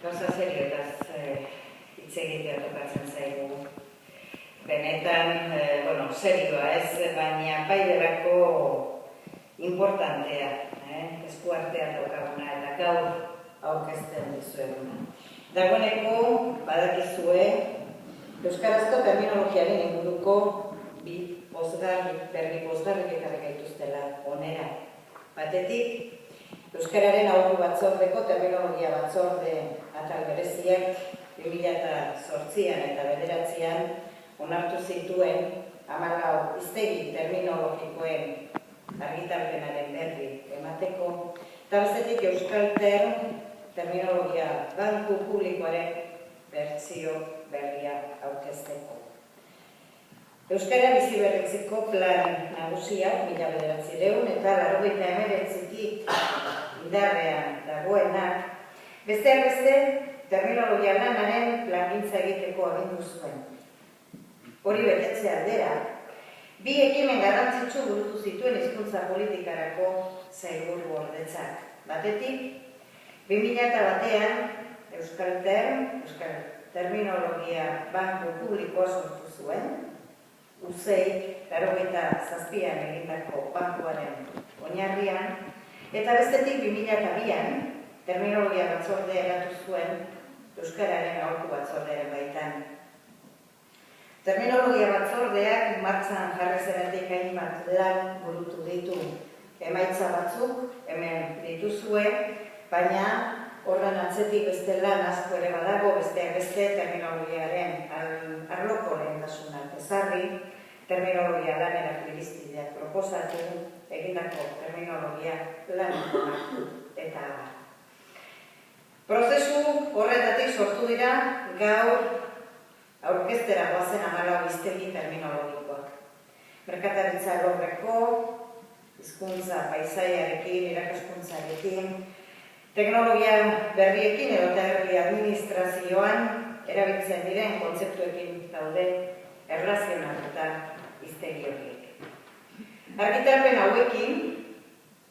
gauza serioetaz hitz egitea tokatzen zaigu. Benetan, serioa ez, baina baiderako importantea, eskuartean tokaguna eta gaur aurkezten dizueguna. Dagoeneko, badakizue, euskarazko terminologiaren inguruko berri pozgarrik ekarri gaituztela onera. Batetik, euskararen aholku batzordeko terminologia batzorde atal bereziak 2008an eta 2009an onartu zituen 14 hiztegi terminologikoen argitalpenaren berri emateko, eta bestetik Euskaltel terminologia banku publikoaren bertsio berria aurkezteko. Euskara biziberritzeko plan nagusiak 1989 eta 1989tik indarrean dagoenak, besteak beste terminologia lanaren plangintza egiteko agindu zuen. Hori betetze aldera, bi ekimen garrantzitsu burutu zituen hizkuntza politikarako sailburuordetzak. Batetik, 2001an Euskal Terminologia Banku Publikoa sortu zuen, UCEIK 87an egindako bankuaren oinarrian, eta bestetik 2002an terminologia batzordea eratu zuen Euskararen aholku batzordearen baitan. Terminologia batzordeak martxan jarri zenetik hainbat lan burutu ditu. Emaitza batzuk hemen dituzue, baina horren atzetik beste lan asko ere badago, besteak beste terminologiaren arloko lehentasunak ezarri, terminologia lanerako irizpideak proposatu, egindako terminologia lan onartu eta abar. Prozesu horretatik sortu dira gaur aurkeztera goazen 14 hiztegi terminologikoak. Merkataritza alorreko, hizkuntza paisaiarekin, irakaskuntzarekin, teknologia berriekin edo herri administrazioan erabiltzen diren kontzeptuekin daude erlazionatuta hiztegi horiek. Argitalpen hauekin,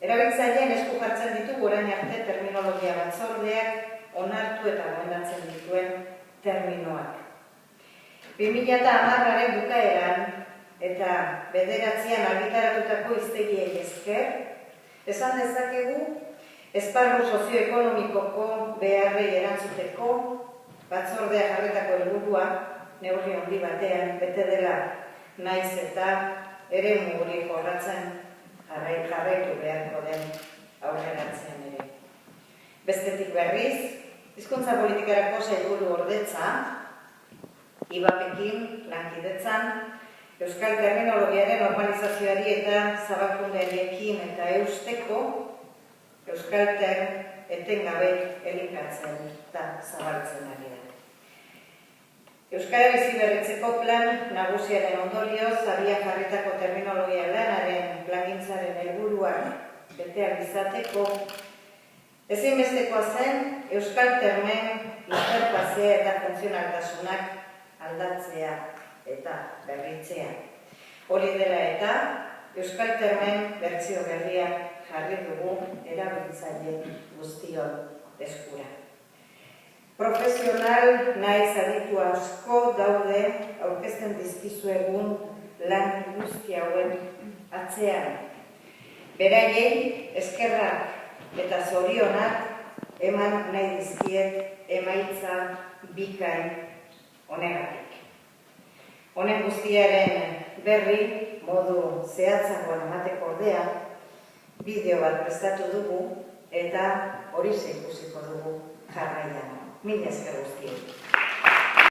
erabiltzaileen esku jartzen ditugu orain arte terminologia batzordeak onartu eta gomendatzen dituen terminoak. 2010aren bukaeran eta 2009an argitaratutako hiztegiei esker, esan dezakegu esparru sozioekonomikoko beharrei erantzuteko batzordea jarritako helburua neurri handi batean bete dela, naiz eta eremu hori jorratzen jarraitu beharko den aurreratzean ere. Bestetik berriz, hizkuntza politikarako sailburuordetza, IBAPekin lankidetzan, euskal terminologiaren normalizazioari eta zabalkundeariekin eta eusteko Euskaltel etengabe elikatzen eta zabaltzen ari da. Euskara biziberritzeko plan nagusiaren ondorioz abian jarritako terminologia lanaren plangintzaren helburuak beteak izateko, ezinbestekoa zen Euskaltermen interfazea eta funtzionaltasunak aldatzea eta berritzea. Hori dela eta Euskaltermen bertsio berria jarri dugu erabiltzaile guztion eskura. Profesional naiz aditu asko daude aurkezten dizkizuegun lan guzti hauen atzean. Beraiei eskerrak eta zorionak eman nahi dizkiet emaitza bikain honegatik. Honen guztiaren berri modu zehatzagoan emateko ordea, bideo bat prestatu dugu eta hori ikusiko dugu jarraian. Mila esker guztiei.